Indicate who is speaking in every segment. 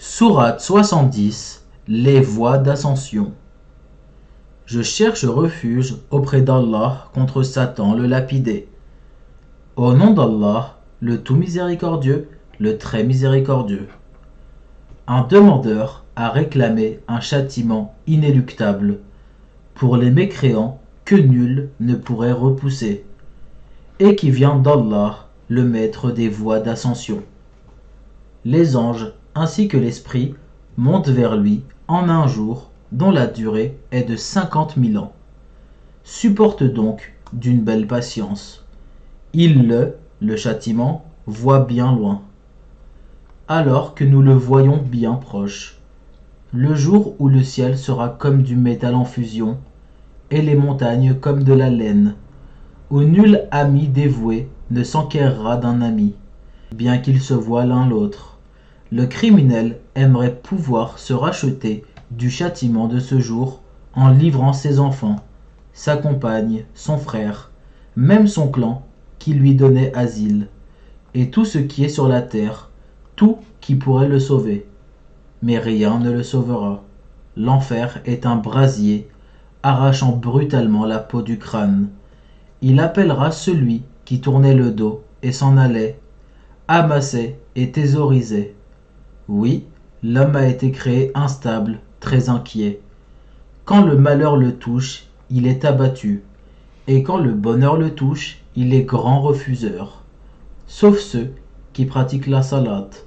Speaker 1: Sourate 70. Les voies d'ascension. Je cherche refuge auprès d'Allah contre Satan le lapidé. Au nom d'Allah, le tout miséricordieux, le très miséricordieux. Un demandeur a réclamé un châtiment inéluctable pour les mécréants que nul ne pourrait repousser, et qui vient d'Allah, le maître des voies d'ascension. Les anges ainsi que l'esprit montent vers lui en un jour dont la durée est de 50 000 ans. Supporte donc d'une belle patience. Il le châtiment, voit bien loin, alors que nous le voyons bien proche. Le jour où le ciel sera comme du métal en fusion, et les montagnes comme de la laine, où nul ami dévoué ne s'enquérera d'un ami, bien qu'ils se voient l'un l'autre. Le criminel aimerait pouvoir se racheter du châtiment de ce jour en livrant ses enfants, sa compagne, son frère, même son clan qui lui donnait asile, et tout ce qui est sur la terre, tout qui pourrait le sauver. Mais rien ne le sauvera. L'enfer est un brasier, arrachant brutalement la peau du crâne. Il appellera celui qui tournait le dos et s'en allait, amassait et thésaurisait. Oui, l'homme a été créé instable, très inquiet. Quand le malheur le touche, il est abattu, et quand le bonheur le touche, il est grand refuseur. Sauf ceux qui pratiquent la salate,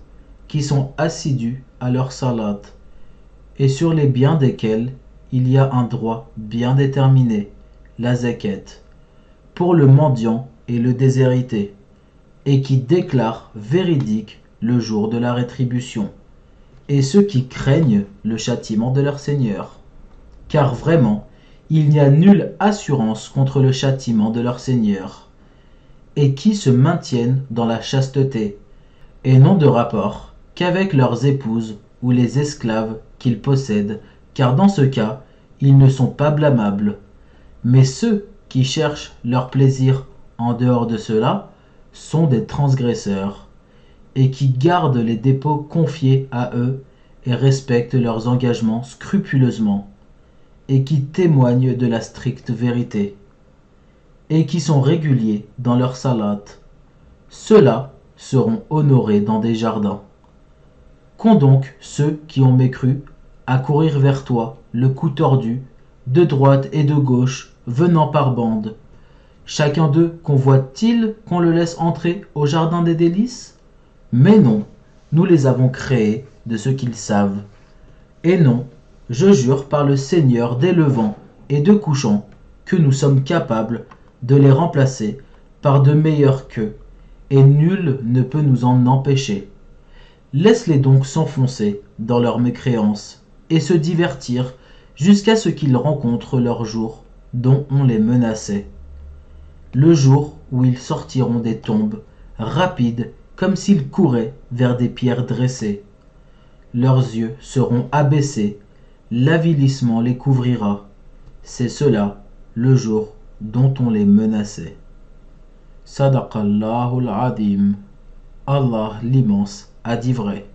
Speaker 1: qui sont assidus à leur salate, et sur les biens desquels il y a un droit bien déterminé, la zakat, pour le mendiant et le déshérité, et qui déclarent véridique le jour de la rétribution, et ceux qui craignent le châtiment de leur Seigneur. Car vraiment, il n'y a nulle assurance contre le châtiment de leur Seigneur, et qui se maintiennent dans la chasteté, et n'ont de rapport qu'avec leurs épouses ou les esclaves qu'ils possèdent, car dans ce cas, ils ne sont pas blâmables. Mais ceux qui cherchent leur plaisir en dehors de cela sont des transgresseurs, et qui gardent les dépôts confiés à eux et respectent leurs engagements scrupuleusement, et qui témoignent de la stricte vérité, et qui sont réguliers dans leur salate. Ceux-là seront honorés dans des jardins. Qu'ont donc ceux qui ont mécru à courir vers toi, le cou tordu, de droite et de gauche, venant par bande? Chacun d'eux convoite-t-il qu'on le laisse entrer au jardin des délices? Mais non, nous les avons créés de ce qu'ils savent. Et non, je jure par le Seigneur des levants et de couchants que nous sommes capables de les remplacer par de meilleurs qu'eux, et nul ne peut nous en empêcher. Laisse-les donc s'enfoncer dans leur mécréance et se divertir jusqu'à ce qu'ils rencontrent leur jour dont on les menaçait. Le jour où ils sortiront des tombes, rapides comme s'ils couraient vers des pierres dressées. Leurs yeux seront abaissés, l'avilissement les couvrira. C'est cela, le jour dont on les menaçait. Sadaqallahul Adim. Allah l'immense a dit vrai.